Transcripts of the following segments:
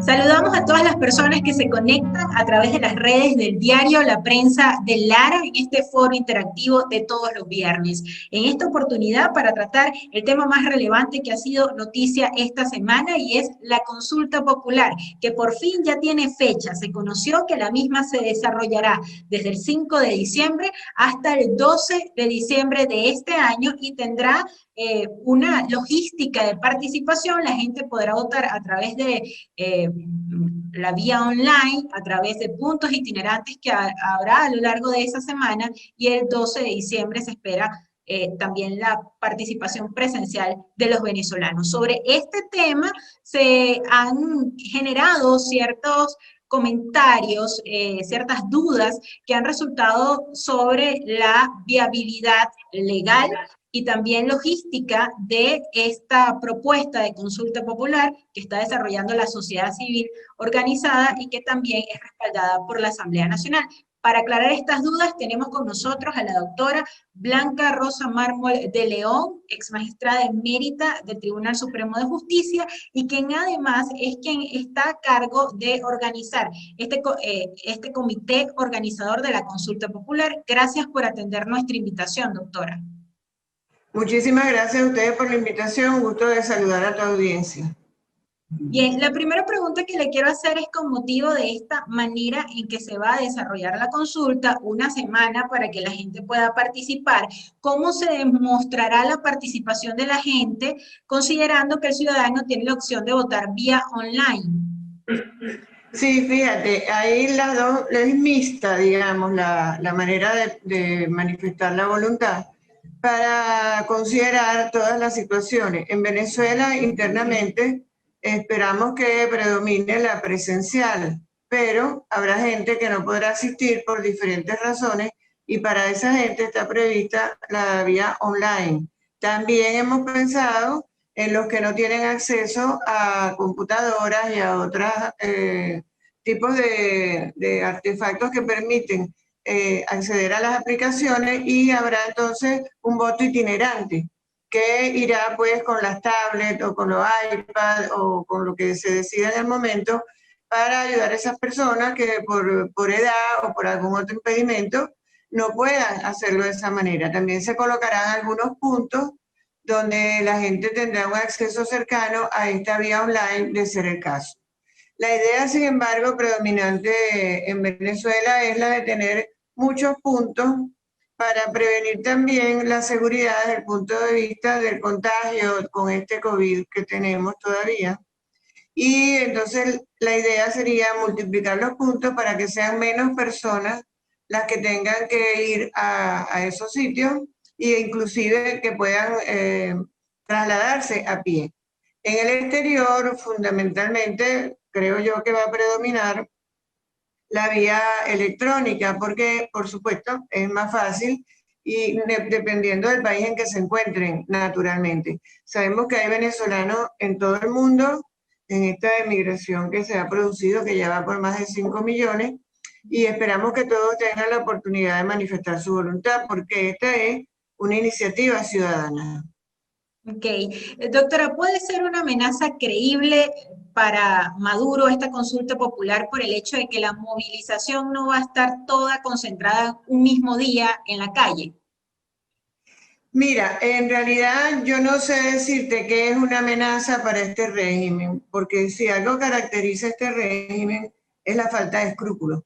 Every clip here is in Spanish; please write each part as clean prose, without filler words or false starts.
Saludamos a todas las personas que se conectan a través de las redes del diario La Prensa de Lara en este foro interactivo de todos los viernes. En esta oportunidad para tratar el tema más relevante que ha sido noticia esta semana y es la consulta popular, que por fin ya tiene fecha. Se conoció que la misma se desarrollará desde el 5 de diciembre hasta el 12 de diciembre de este año y tendrá una logística de participación. La gente podrá votar a través de la vía online, a través de puntos itinerantes que habrá a lo largo de esa semana, y el 12 de diciembre se espera también la participación presencial de los venezolanos. Sobre este tema se han generado ciertos comentarios, ciertas dudas que han resultado sobre la viabilidad legal y también logística de esta propuesta de consulta popular que está desarrollando la sociedad civil organizada y que también es respaldada por la Asamblea Nacional. Para aclarar estas dudas, tenemos con nosotros a la doctora Blanca Rosa Mármol de León, ex magistrada emérita del Tribunal Supremo de Justicia, y quien además es quien está a cargo de organizar este comité organizador de la consulta popular. Gracias por atender nuestra invitación, doctora. Muchísimas gracias a ustedes por la invitación. Un gusto de saludar a tu audiencia. Bien, la primera pregunta que le quiero hacer es con motivo de esta manera en que se va a desarrollar la consulta, una semana para que la gente pueda participar. ¿Cómo se demostrará la participación de la gente considerando que el ciudadano tiene la opción de votar vía online? Sí, fíjate, ahí las dos, es mixta, digamos, la manera de manifestar la voluntad para considerar todas las situaciones. En Venezuela, internamente, esperamos que predomine la presencial, pero habrá gente que no podrá asistir por diferentes razones y para esa gente está prevista la vía online. También hemos pensado en los que no tienen acceso a computadoras y a otros tipos de artefactos que permiten acceder a las aplicaciones, y habrá entonces un voto itinerante que irá pues con las tablets o con los iPads o con lo que se decida en el momento para ayudar a esas personas que por edad o por algún otro impedimento no puedan hacerlo de esa manera. También se colocarán algunos puntos donde la gente tendrá un acceso cercano a esta vía online, de ser el caso. La idea, sin embargo, predominante en Venezuela es la de tener muchos puntos para prevenir también la seguridad desde el punto de vista del contagio con este COVID que tenemos todavía. Y entonces la idea sería multiplicar los puntos para que sean menos personas las que tengan que ir a esos sitios e inclusive que puedan trasladarse a pie. En el exterior, fundamentalmente, creo yo que va a predominar la vía electrónica, porque, por supuesto, es más fácil y dependiendo del país en que se encuentren, naturalmente. Sabemos que hay venezolanos en todo el mundo, en esta emigración que se ha producido, que ya va por más de 5 millones, y esperamos que todos tengan la oportunidad de manifestar su voluntad, porque esta es una iniciativa ciudadana. Ok, doctora, ¿puede ser una amenaza creíble para Maduro esta consulta popular por el hecho de que la movilización no va a estar toda concentrada un mismo día en la calle? Mira, en realidad yo no sé decirte qué es una amenaza para este régimen, porque si algo caracteriza este régimen es la falta de escrúpulos.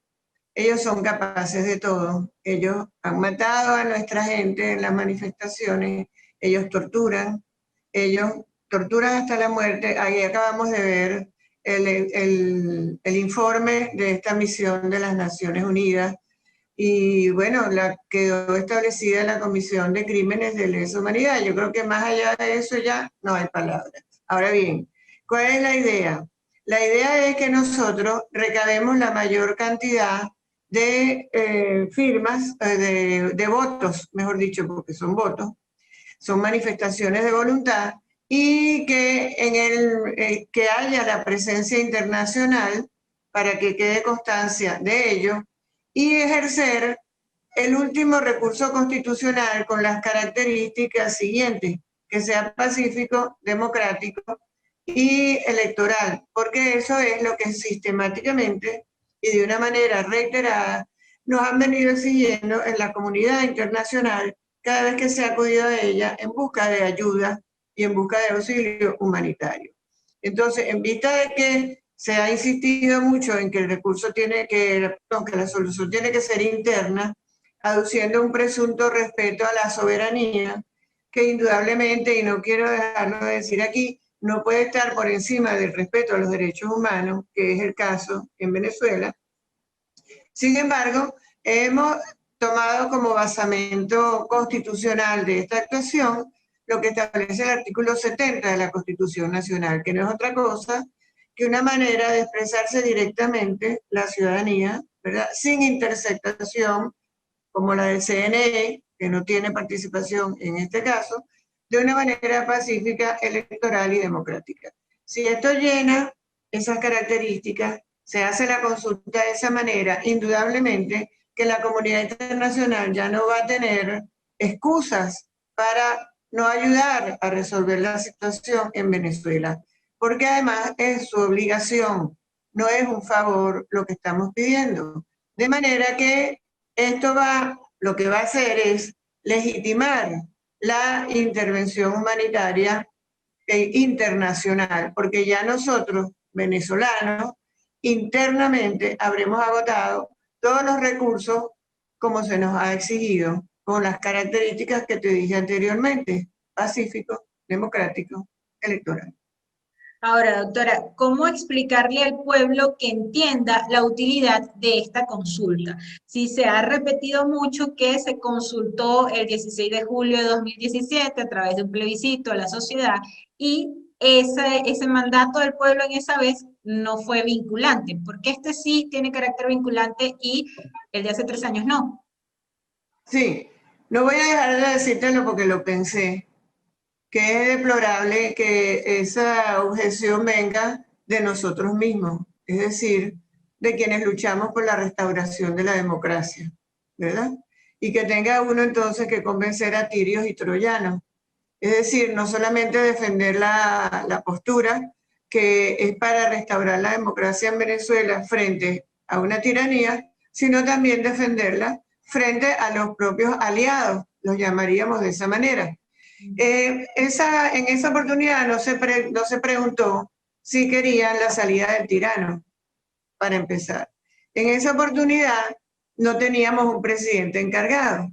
Ellos son capaces de todo. Ellos han matado a nuestra gente en las manifestaciones, ellos torturan hasta la muerte. Ahí acabamos de ver el informe de esta misión de las Naciones Unidas. Y bueno, quedó establecida la Comisión de Crímenes de Lesa Humanidad. Yo creo que más allá de eso ya no hay palabras. Ahora bien, ¿cuál es la idea? La idea es que nosotros recabemos la mayor cantidad de firmas, de votos, mejor dicho, porque son votos, son manifestaciones de voluntad, y que haya la presencia internacional para que quede constancia de ello, y ejercer el último recurso constitucional con las características siguientes, que sea pacífico, democrático y electoral, porque eso es lo que sistemáticamente y de una manera reiterada nos han venido exigiendo en la comunidad internacional cada vez que se ha acudido a ella en busca de ayuda y en busca de auxilio humanitario. Entonces, en vista de que se ha insistido mucho en que el recurso tiene que, aunque la solución tiene que ser interna, aduciendo un presunto respeto a la soberanía, que indudablemente, y no quiero dejarlo de decir aquí, no puede estar por encima del respeto a los derechos humanos, que es el caso en Venezuela. Sin embargo, hemos tomado como basamento constitucional de esta actuación lo que establece el artículo 70 de la Constitución Nacional, que no es otra cosa que una manera de expresarse directamente la ciudadanía, ¿verdad? Sin interceptación, como la del CNE, que no tiene participación en este caso, de una manera pacífica, electoral y democrática. Si esto llena esas características, se hace la consulta de esa manera, indudablemente que la comunidad internacional ya no va a tener excusas para no ayudar a resolver la situación en Venezuela, porque además es su obligación, no es un favor lo que estamos pidiendo. De manera que esto lo que va a hacer es legitimar la intervención humanitaria internacional, porque ya nosotros, venezolanos, internamente habremos agotado todos los recursos como se nos ha exigido, con las características que te dije anteriormente, pacífico, democrático, electoral. Ahora, doctora, ¿cómo explicarle al pueblo que entienda la utilidad de esta consulta? Si se ha repetido mucho que se consultó el 16 de julio de 2017 a través de un plebiscito a la sociedad y ese mandato del pueblo en esa vez no fue vinculante, porque este sí tiene carácter vinculante y el de hace 3 años no. Sí, no voy a dejar de decírtelo porque lo pensé, que es deplorable que esa objeción venga de nosotros mismos, es decir, de quienes luchamos por la restauración de la democracia, ¿verdad? Y que tenga uno entonces que convencer a tirios y troyanos. Es decir, no solamente defender la postura que es para restaurar la democracia en Venezuela frente a una tiranía, sino también defenderla frente a los propios aliados, los llamaríamos de esa manera. En esa oportunidad no se preguntó si querían la salida del tirano, para empezar. En esa oportunidad no teníamos un presidente encargado.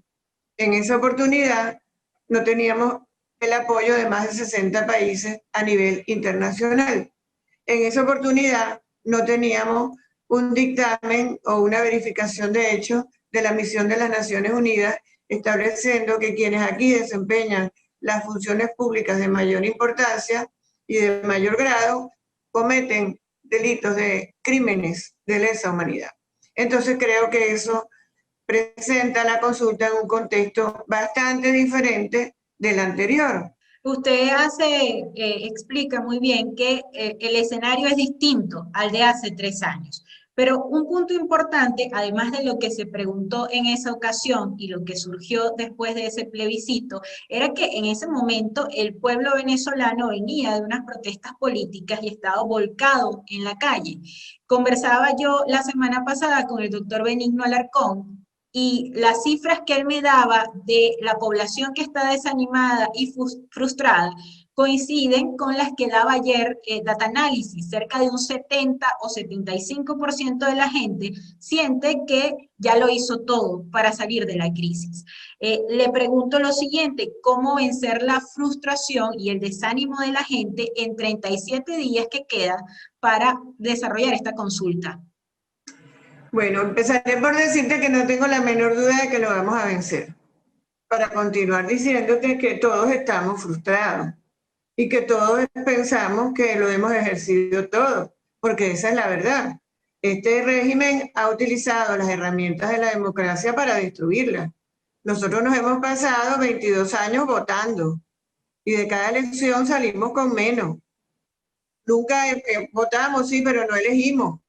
En esa oportunidad no teníamos el apoyo de más de 60 países a nivel internacional. En esa oportunidad no teníamos un dictamen o una verificación de hechos de la misión de las Naciones Unidas estableciendo que quienes aquí desempeñan las funciones públicas de mayor importancia y de mayor grado cometen delitos de crímenes de lesa humanidad. Entonces creo que eso presenta la consulta en un contexto bastante diferente del anterior. Usted explica muy bien que el escenario es distinto al de hace 3 años. Pero un punto importante, además de lo que se preguntó en esa ocasión y lo que surgió después de ese plebiscito, era que en ese momento el pueblo venezolano venía de unas protestas políticas y estaba volcado en la calle. Conversaba yo la semana pasada con el doctor Benigno Alarcón, y las cifras que él me daba de la población que está desanimada y frustrada coinciden con las que daba ayer Data Analysis. Cerca de un 70 o 75% de la gente siente que ya lo hizo todo para salir de la crisis. Le pregunto lo siguiente, ¿cómo vencer la frustración y el desánimo de la gente en 37 días que quedan para desarrollar esta consulta? Bueno, empezaré por decirte que no tengo la menor duda de que lo vamos a vencer. Para continuar diciéndote que todos estamos frustrados y que todos pensamos que lo hemos ejercido todo, porque esa es la verdad. Este régimen ha utilizado las herramientas de la democracia para destruirla. Nosotros nos hemos pasado 22 años votando y de cada elección salimos con menos. Nunca votamos, sí, pero no elegimos,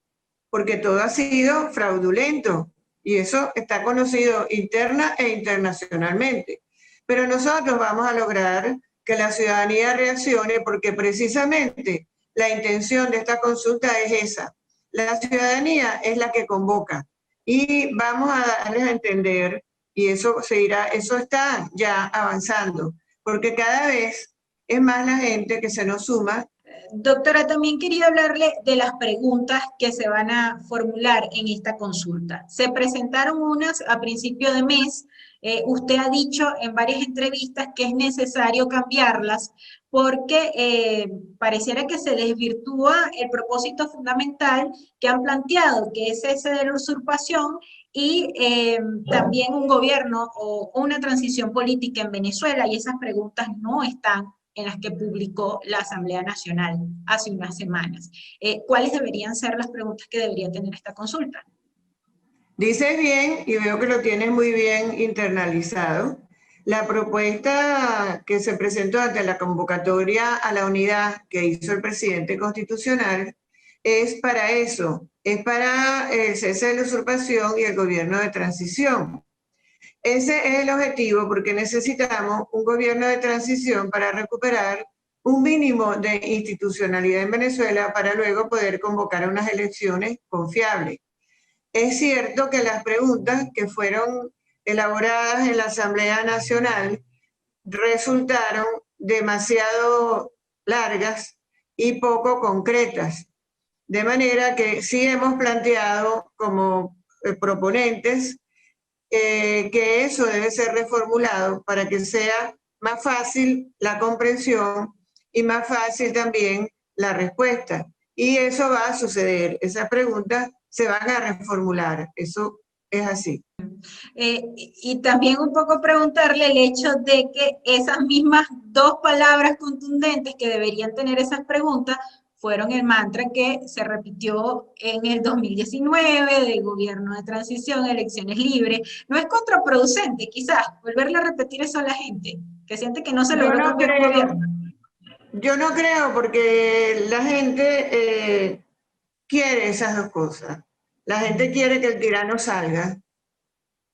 porque todo ha sido fraudulento y eso está conocido interna e internacionalmente. Pero nosotros vamos a lograr que la ciudadanía reaccione porque precisamente la intención de esta consulta es esa. La ciudadanía es la que convoca y vamos a darles a entender, y eso se irá, eso está ya avanzando, porque cada vez es más la gente que se nos suma. Doctora, también quería hablarle de las preguntas que se van a formular en esta consulta. Se presentaron unas a principio de mes. Usted ha dicho en varias entrevistas que es necesario cambiarlas porque pareciera que se desvirtúa el propósito fundamental que han planteado, que es ese de la usurpación y también un gobierno o una transición política en Venezuela, y esas preguntas no están en las que publicó la Asamblea Nacional hace unas semanas. ¿Cuáles deberían ser las preguntas que debería tener esta consulta? Dices bien, y veo que lo tienes muy bien internalizado. La propuesta que se presentó ante la convocatoria a la unidad que hizo el presidente constitucional es para eso, es para el cese de la usurpación y el gobierno de transición. Ese es el objetivo porque necesitamos un gobierno de transición para recuperar un mínimo de institucionalidad en Venezuela para luego poder convocar unas elecciones confiables. Es cierto que las preguntas que fueron elaboradas en la Asamblea Nacional resultaron demasiado largas y poco concretas. De manera que sí hemos planteado como proponentes que eso debe ser reformulado para que sea más fácil la comprensión y más fácil también la respuesta. Y eso va a suceder. Esas preguntas se van a reformular. Eso es así. Y también un poco preguntarle el hecho de que esas mismas dos palabras contundentes que deberían tener esas preguntas fueron el mantra que se repitió en el 2019 del gobierno de transición, elecciones libres. ¿No es contraproducente quizás volverle a repetir eso a la gente, que siente que no se logró cambiar un gobierno? Yo no creo porque la gente quiere esas dos cosas. La gente quiere que el tirano salga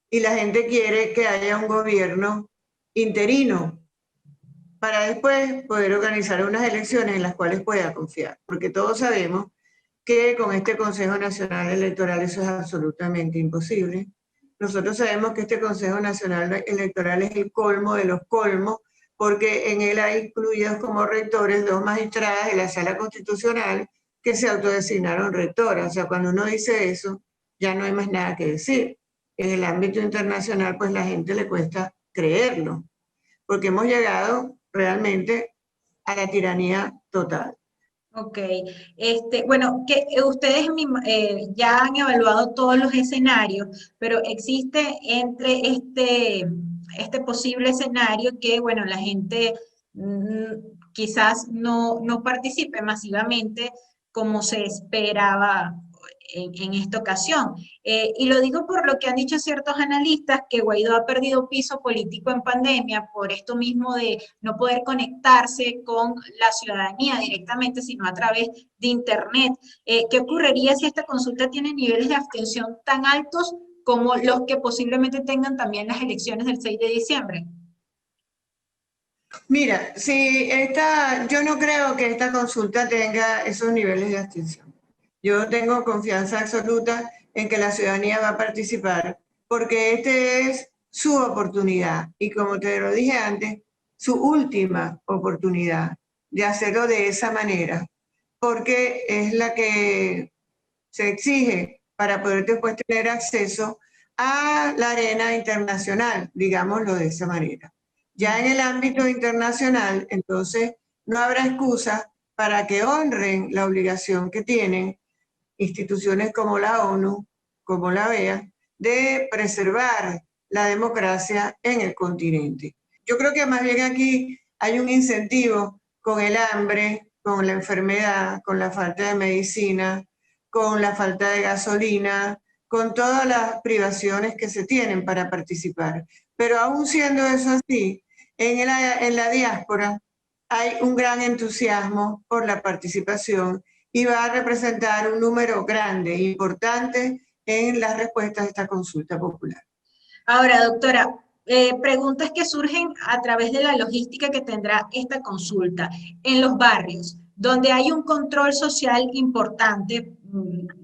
y la gente quiere que haya un gobierno interino para después poder organizar unas elecciones en las cuales pueda confiar, porque todos sabemos que con este Consejo Nacional Electoral eso es absolutamente imposible. Nosotros sabemos que este Consejo Nacional Electoral es el colmo de los colmos, porque en él hay incluidos como rectores dos magistradas de la Sala Constitucional que se autodesignaron rectoras. O sea, cuando uno dice eso, ya no hay más nada que decir. En el ámbito internacional, pues la gente le cuesta creerlo, porque hemos llegado realmente a la tiranía total. Ok, bueno, que ustedes ya han evaluado todos los escenarios, pero existe entre este posible escenario que, bueno, la gente quizás no participe masivamente como se esperaba en esta ocasión. Y lo digo por lo que han dicho ciertos analistas, que Guaidó ha perdido piso político en pandemia por esto mismo de no poder conectarse con la ciudadanía directamente, sino a través de Internet. ¿Qué ocurriría si esta consulta tiene niveles de abstención tan altos como los que posiblemente tengan también las elecciones del 6 de diciembre? Mira, yo no creo que esta consulta tenga esos niveles de abstención. Yo tengo confianza absoluta en que la ciudadanía va a participar porque esta es su oportunidad y como te lo dije antes, su última oportunidad de hacerlo de esa manera, porque es la que se exige para poder después tener acceso a la arena internacional, digámoslo de esa manera. Ya en el ámbito internacional, entonces, no habrá excusa para que honren la obligación que tienen instituciones como la ONU, como la OEA, de preservar la democracia en el continente. Yo creo que más bien aquí hay un incentivo con el hambre, con la enfermedad, con la falta de medicina, con la falta de gasolina, con todas las privaciones que se tienen para participar. Pero aún siendo eso así, en la diáspora hay un gran entusiasmo por la participación y va a representar un número grande, importante, en las respuestas a esta consulta popular. Ahora, doctora, preguntas que surgen a través de la logística que tendrá esta consulta. En los barrios, donde hay un control social importante,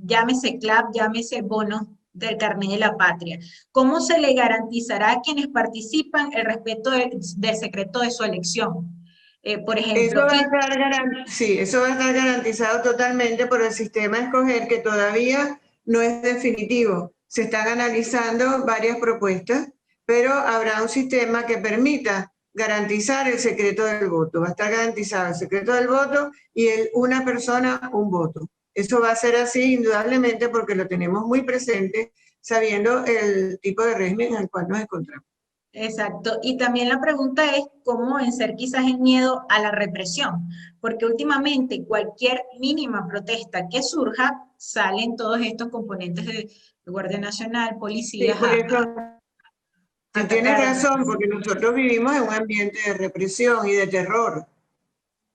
llámese CLAP, llámese bonos del carnet de la patria, ¿cómo se le garantizará a quienes participan el respeto del secreto de su elección? Por Eso ejemplo, va a estar sí, eso va a estar garantizado totalmente por el sistema escoger, que todavía no es definitivo. Se están analizando varias propuestas, pero habrá un sistema que permita garantizar el secreto del voto. Va a estar garantizado el secreto del voto y una persona, un voto. Eso va a ser así indudablemente porque lo tenemos muy presente, sabiendo el tipo de régimen en el cual nos encontramos. exacto. Y también la pregunta es cómo vencer quizás el miedo a la represión, porque últimamente cualquier mínima protesta que surja, salen todos estos componentes de Guardia Nacional, Sí, policías por eso a tú tienes atacar. razón, porque nosotros vivimos en un ambiente de represión y de terror.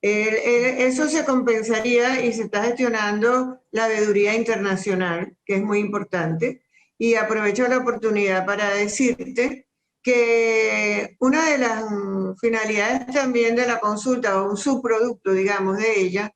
Eso se compensaría y se está gestionando la veeduría internacional, que es muy importante. Y aprovecho la oportunidad para decirte que una de las finalidades también de la consulta, o un subproducto, digamos, de ella,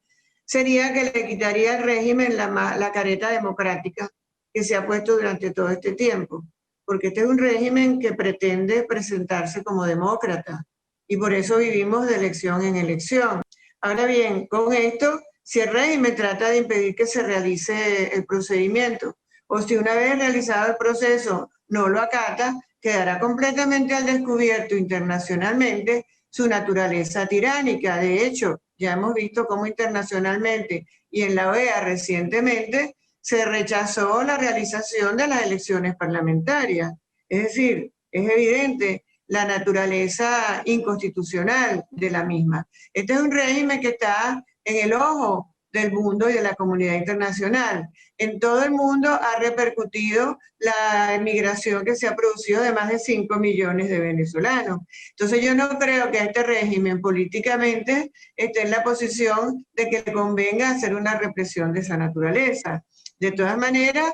sería que le quitaría al régimen la careta democrática que se ha puesto durante todo este tiempo. Porque este es un régimen que pretende presentarse como demócrata. Y por eso vivimos de elección en elección. Ahora bien, con esto, si el régimen trata de impedir que se realice el procedimiento, o si una vez realizado el proceso no lo acata, quedará completamente al descubierto internacionalmente su naturaleza tiránica. De hecho, ya hemos visto cómo internacionalmente y en la OEA recientemente se rechazó la realización de las elecciones parlamentarias. Es decir, es evidente la naturaleza inconstitucional de la misma. Este es un régimen que está en el ojo del mundo y de la comunidad internacional. En todo el mundo ha repercutido la emigración que se ha producido de más de 5 millones de venezolanos. Entonces yo no creo que este régimen políticamente esté en la posición de que le convenga hacer una represión de esa naturaleza. De todas maneras,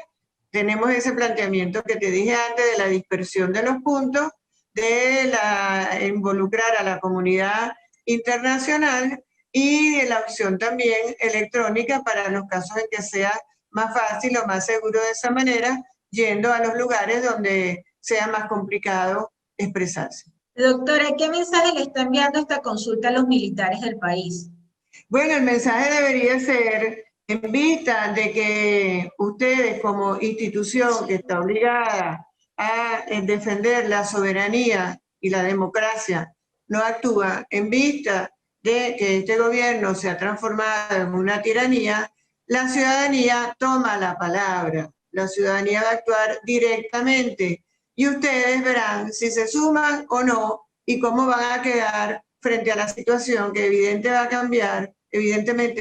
tenemos ese planteamiento que te dije antes de la dispersión de los puntos, de involucrar a la comunidad internacional y de la opción también electrónica para los casos en que sea más fácil o más seguro de esa manera, yendo a los lugares donde sea más complicado expresarse. Doctora, ¿qué mensaje le está enviando esta consulta a los militares del país? Bueno, el mensaje debería ser, en vista de que ustedes como institución que está obligada a defender la soberanía y la democracia, no actúa en vista de que este gobierno se ha transformado en una tiranía, la ciudadanía toma la palabra, la ciudadanía va a actuar directamente y ustedes verán si se suman o no y cómo van a quedar frente a la situación que evidentemente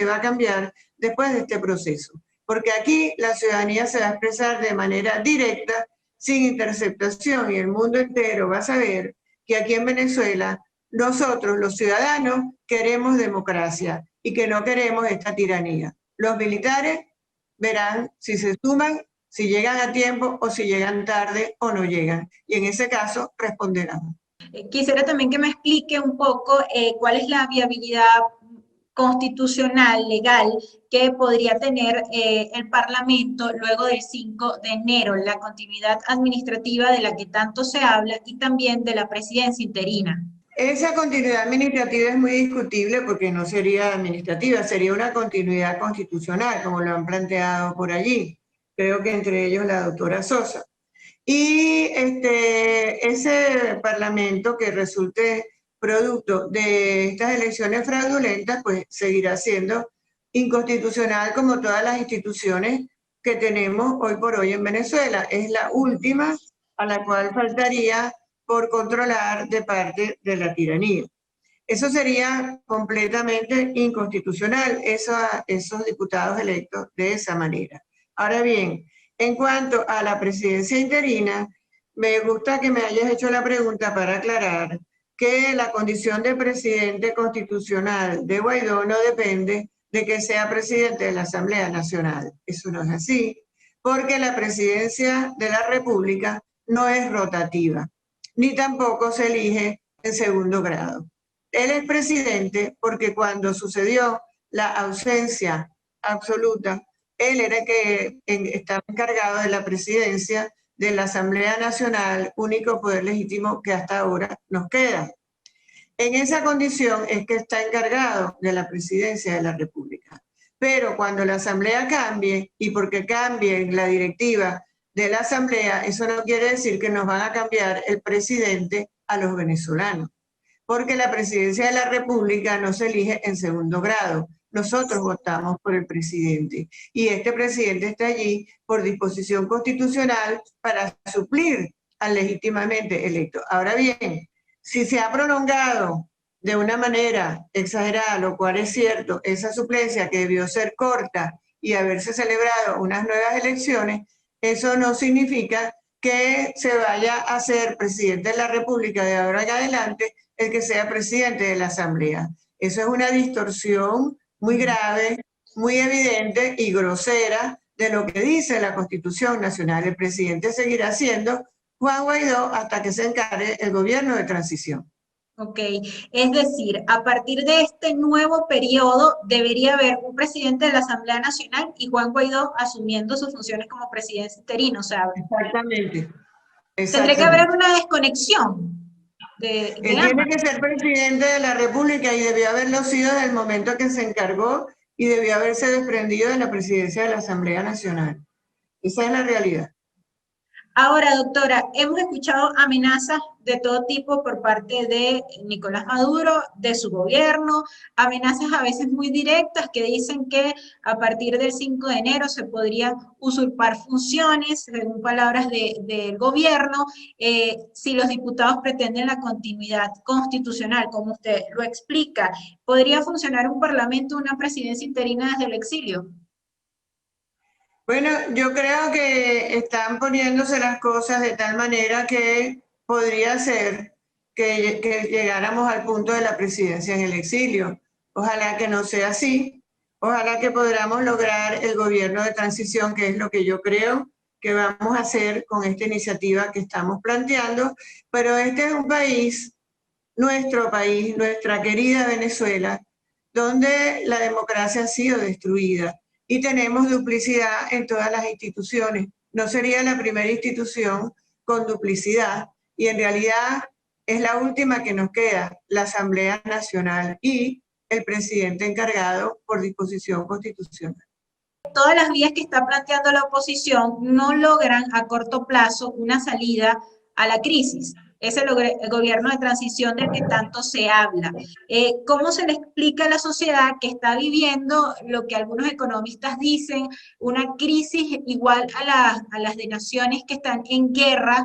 va a cambiar después de este proceso. Porque aquí la ciudadanía se va a expresar de manera directa, sin interceptación, y el mundo entero va a saber que aquí en Venezuela nosotros, los ciudadanos, queremos democracia y que no queremos esta tiranía. Los militares verán si se suman, si llegan a tiempo o si llegan tarde o no llegan. Y en ese caso responderán. Quisiera también que me explique un poco cuál es la viabilidad constitucional, legal, que podría tener el Parlamento luego del 5 de enero, la continuidad administrativa de la que tanto se habla y también de la presidencia interina. Esa continuidad administrativa es muy discutible porque no sería administrativa, sería una continuidad constitucional, como lo han planteado por allí. Creo que entre ellos la doctora Sosa. Y ese parlamento que resulte producto de estas elecciones fraudulentas, pues seguirá siendo inconstitucional como todas las instituciones que tenemos hoy por hoy en Venezuela. Es la última a la cual faltaría por controlar de parte de la tiranía. Eso sería completamente inconstitucional, esos diputados electos de esa manera. Ahora bien, en cuanto a la presidencia interina, me gusta que me hayas hecho la pregunta para aclarar que la condición de presidente constitucional de Guaidó no depende de que sea presidente de la Asamblea Nacional. Eso no es así, porque la presidencia de la República no es rotativa, ni tampoco se elige en segundo grado. Él es presidente porque cuando sucedió la ausencia absoluta, él era el que estaba encargado de la presidencia de la Asamblea Nacional, único poder legítimo que hasta ahora nos queda. En esa condición es que está encargado de la presidencia de la República. Pero cuando la Asamblea cambie, y porque cambie la directiva de la Asamblea, eso no quiere decir que nos van a cambiar el presidente a los venezolanos, porque la presidencia de la República no se elige en segundo grado. Nosotros votamos por el presidente y este presidente está allí por disposición constitucional para suplir al legítimamente electo. Ahora bien, si se ha prolongado de una manera exagerada, lo cual es cierto, esa suplencia que debió ser corta y haberse celebrado unas nuevas elecciones, eso no significa que se vaya a ser presidente de la República de ahora en adelante el que sea presidente de la Asamblea. Eso es una distorsión muy grave, muy evidente y grosera de lo que dice la Constitución Nacional. El presidente seguirá siendo Juan Guaidó hasta que se encargue el gobierno de transición. Ok, es decir, a partir de este nuevo periodo debería haber un presidente de la Asamblea Nacional y Juan Guaidó asumiendo sus funciones como presidente interino, o sea, Exactamente, tendría que haber exactamente. una desconexión de Él ambas. tiene que ser presidente de la República y debió haberlo sido desde el momento que se encargó y debió haberse desprendido de la presidencia de la Asamblea Nacional. Esa es la realidad. Ahora, doctora, hemos escuchado amenazas de todo tipo por parte de Nicolás Maduro, de su gobierno, amenazas a veces muy directas que dicen que a partir del 5 de enero se podrían usurpar funciones, según palabras del gobierno, si los diputados pretenden la continuidad constitucional, como usted lo explica. ¿Podría funcionar un parlamento, una presidencia interina desde el exilio? Bueno, yo creo que están poniéndose las cosas de tal manera que podría ser que llegáramos al punto de la presidencia en el exilio. Ojalá que no sea así. Ojalá que podamos lograr el gobierno de transición, que es lo que yo creo que vamos a hacer con esta iniciativa que estamos planteando. Pero este es un país, nuestro país, nuestra querida Venezuela, donde la democracia ha sido destruida y tenemos duplicidad en todas las instituciones. No sería la primera institución con duplicidad y en realidad es la última que nos queda, la Asamblea Nacional y el presidente encargado por disposición constitucional. Todas las vías que está planteando la oposición no logran a corto plazo una salida a la crisis. Es el gobierno de transición del que tanto se habla. ¿Cómo se le explica a la sociedad que está viviendo lo que algunos economistas dicen, una crisis igual a las de naciones que están en guerra,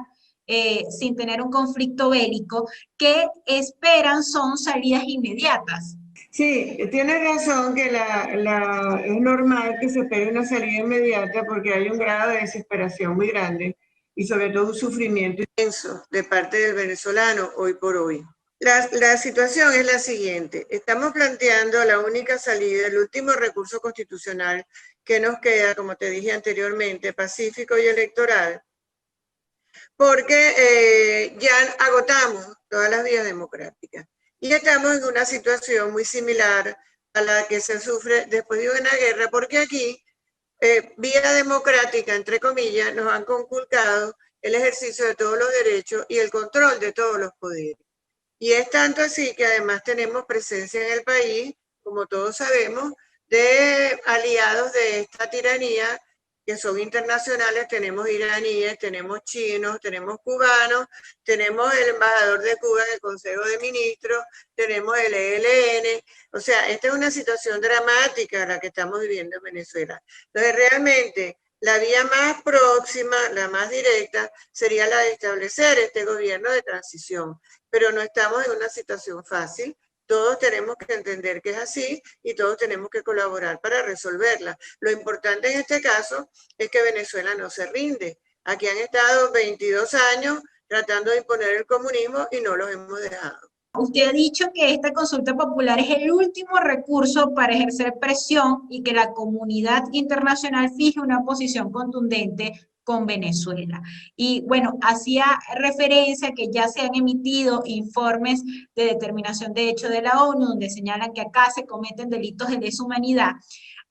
sin tener un conflicto bélico, que esperan son salidas inmediatas? Sí, tienes razón que es normal que se espere una salida inmediata porque hay un grado de desesperación muy grande y sobre todo un sufrimiento inmenso de parte del venezolano hoy por hoy. La situación es la siguiente. Estamos planteando la única salida, el último recurso constitucional que nos queda, como te dije anteriormente, pacífico y electoral, porque ya agotamos todas las vías democráticas. Y estamos en una situación muy similar a la que se sufre después de una guerra, porque aquí, vía democrática, entre comillas, nos han conculcado el ejercicio de todos los derechos y el control de todos los poderes. Y es tanto así que además tenemos presencia en el país, como todos sabemos, de aliados de esta tiranía que son internacionales. Tenemos iraníes, tenemos chinos, tenemos cubanos, tenemos el embajador de Cuba en el Consejo de Ministros, tenemos el ELN. O sea, esta es una situación dramática la que estamos viviendo en Venezuela. Entonces, realmente, la vía más próxima, la más directa, sería la de establecer este gobierno de transición. Pero no estamos en una situación fácil. Todos tenemos que entender que es así y todos tenemos que colaborar para resolverla. Lo importante en este caso es que Venezuela no se rinde. Aquí han estado 22 años tratando de imponer el comunismo y no los hemos dejado. Usted ha dicho que esta consulta popular es el último recurso para ejercer presión y que la comunidad internacional fije una posición contundente con Venezuela. Y bueno, hacía referencia que ya se han emitido informes de determinación de hecho de la ONU, donde señalan que acá se cometen delitos de lesa humanidad.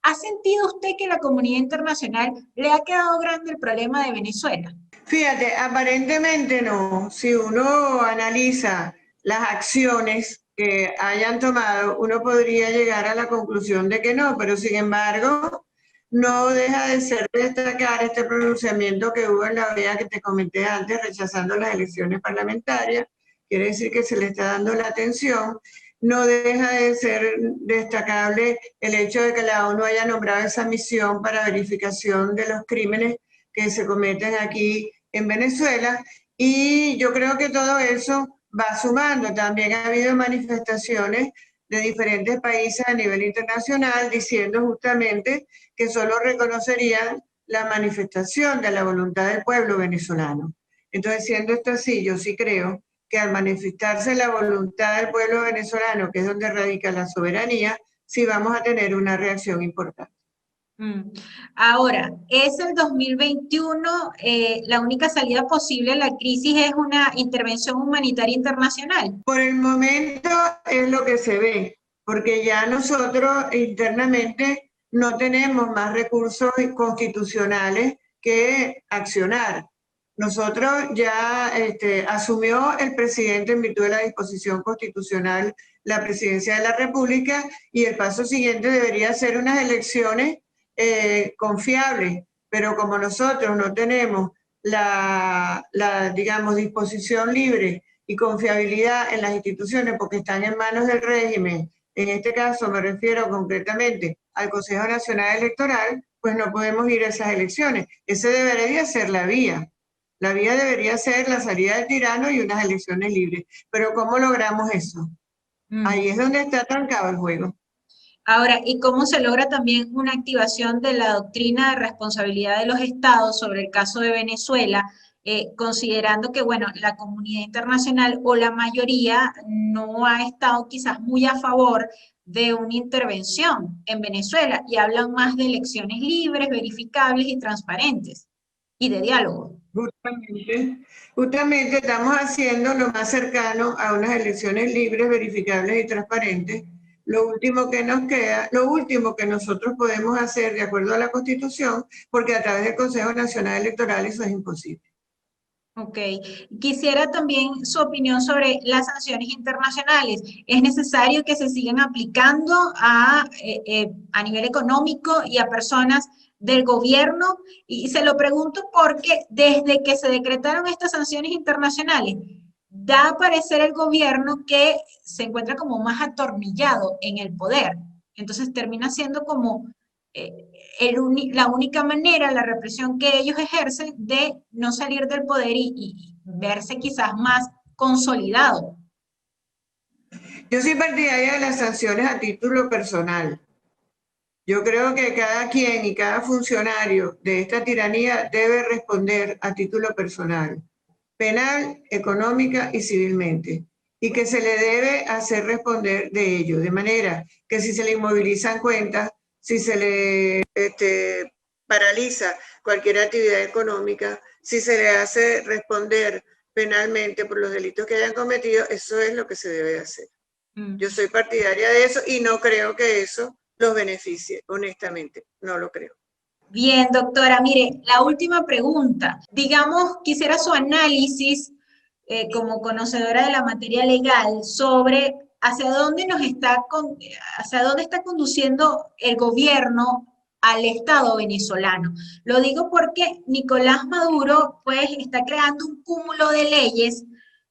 ¿Ha sentido usted que la comunidad internacional le ha quedado grande el problema de Venezuela? Fíjate, aparentemente no. Si uno analiza las acciones que hayan tomado, uno podría llegar a la conclusión de que no, pero sin embargo, no deja de ser destacar este pronunciamiento que hubo en la OEA que te comenté antes, rechazando las elecciones parlamentarias. Quiere decir que se le está dando la atención. No deja de ser destacable el hecho de que la ONU haya nombrado esa misión para verificación de los crímenes que se cometen aquí en Venezuela, y yo creo que todo eso va sumando. También ha habido manifestaciones de diferentes países a nivel internacional diciendo justamente que solo reconocerían la manifestación de la voluntad del pueblo venezolano. Entonces, siendo esto así, yo sí creo que al manifestarse la voluntad del pueblo venezolano, que es donde radica la soberanía, sí vamos a tener una reacción importante. Ahora, es el 2021, la única salida posible a la crisis es una intervención humanitaria internacional. Por el momento es lo que se ve, porque ya nosotros internamente no tenemos más recursos constitucionales que accionar. Nosotros ya asumió el presidente en virtud de la disposición constitucional la presidencia de la República, y el paso siguiente debería ser unas elecciones confiables, pero como nosotros no tenemos digamos, disposición libre y confiabilidad en las instituciones porque están en manos del régimen, en este caso me refiero concretamente al Consejo Nacional Electoral, pues no podemos ir a esas elecciones. Esa debería ser la vía. La vía debería ser la salida del tirano y unas elecciones libres. Pero ¿cómo logramos eso? Ahí es donde está trancado el juego. Ahora, ¿y cómo se logra también una activación de la doctrina de responsabilidad de los estados sobre el caso de Venezuela, considerando que, bueno, la comunidad internacional o la mayoría no ha estado quizás muy a favor de una intervención en Venezuela y hablan más de elecciones libres, verificables y transparentes y de diálogo? Justamente estamos haciendo lo más cercano a unas elecciones libres, verificables y transparentes. Lo último que nos queda, lo último que nosotros podemos hacer de acuerdo a la Constitución, porque a través del Consejo Nacional Electoral eso es imposible. Ok, quisiera también su opinión sobre las sanciones internacionales. ¿Es necesario que se sigan aplicando a nivel económico y a personas del gobierno? Y se lo pregunto porque desde que se decretaron estas sanciones internacionales, da a parecer el gobierno que se encuentra como más atornillado en el poder. Entonces termina siendo como eh, la única manera, la represión que ellos ejercen de no salir del poder y verse quizás más consolidado. Yo soy partidaria de las sanciones a título personal. Yo creo que cada quien y cada funcionario de esta tiranía debe responder a título personal, penal, económica y civilmente, y que se le debe hacer responder de ello, de manera que si se le inmovilizan cuentas, si se le paraliza cualquier actividad económica, si se le hace responder penalmente por los delitos que hayan cometido, eso es lo que se debe hacer. Yo soy partidaria de eso y no creo que eso los beneficie, honestamente, no lo creo. Bien, doctora, mire, la última pregunta. Digamos, quisiera su análisis como conocedora de la materia legal sobre hacia dónde está conduciendo el gobierno al Estado venezolano. Lo digo porque Nicolás Maduro pues está creando un cúmulo de leyes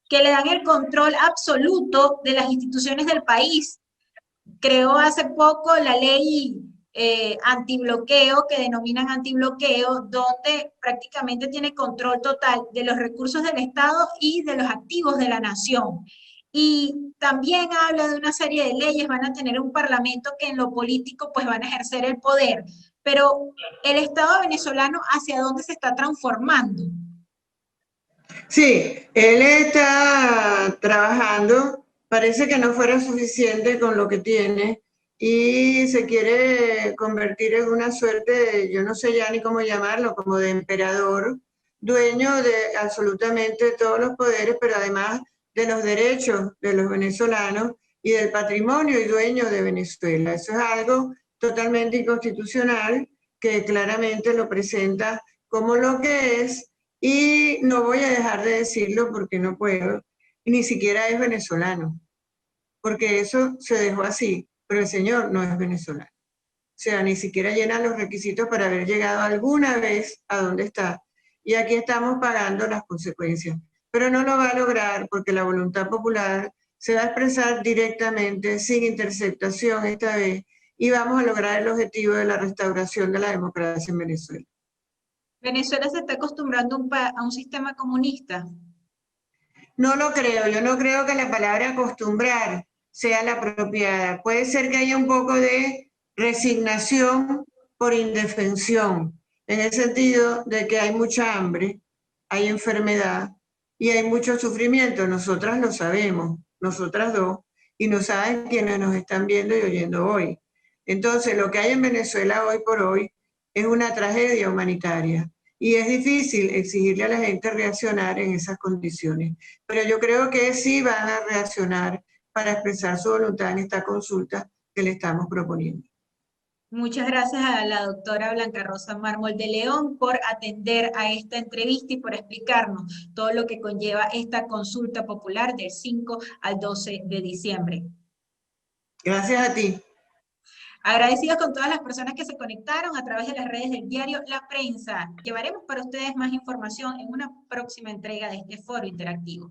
que le dan el control absoluto de las instituciones del país. Creó hace poco la ley antibloqueo, que denominan antibloqueo, donde prácticamente tiene control total de los recursos del Estado y de los activos de la nación. Y también habla de una serie de leyes, van a tener un parlamento que en lo político pues van a ejercer el poder, pero el Estado venezolano, ¿hacia dónde se está transformando? Sí, él está trabajando parece que no fuera suficiente con lo que tiene y se quiere convertir en una suerte de, yo no sé ya ni cómo llamarlo, como de emperador, dueño de absolutamente todos los poderes, pero además de los derechos de los venezolanos y del patrimonio y dueño de Venezuela. Eso es algo totalmente inconstitucional que claramente lo presenta como lo que es, y no voy a dejar de decirlo porque no puedo, y ni siquiera es venezolano, porque eso se dejó así, pero el señor no es venezolano. O sea, ni siquiera llena los requisitos para haber llegado alguna vez a donde está. Y aquí estamos pagando las consecuencias. Pero no lo va a lograr porque la voluntad popular se va a expresar directamente, sin interceptación esta vez, y vamos a lograr el objetivo de la restauración de la democracia en Venezuela. Venezuela se está acostumbrando a un sistema comunista. No lo creo, yo no creo que la palabra acostumbrar sea la apropiada. Puede ser que haya un poco de resignación por indefensión, en el sentido de que hay mucha hambre, hay enfermedad y hay mucho sufrimiento. Nosotras lo sabemos, nosotras dos, y no saben quienes nos están viendo y oyendo hoy. Entonces, lo que hay en Venezuela hoy por hoy es una tragedia humanitaria y es difícil exigirle a la gente reaccionar en esas condiciones. Pero yo creo que sí van a reaccionar para expresar su voluntad en esta consulta que le estamos proponiendo. Muchas gracias a la doctora Blanca Rosa Mármol de León por atender a esta entrevista y por explicarnos todo lo que conlleva esta consulta popular del 5 al 12 de diciembre. Gracias a ti. Agradecidos con todas las personas que se conectaron a través de las redes del diario La Prensa. Llevaremos para ustedes más información en una próxima entrega de este foro interactivo.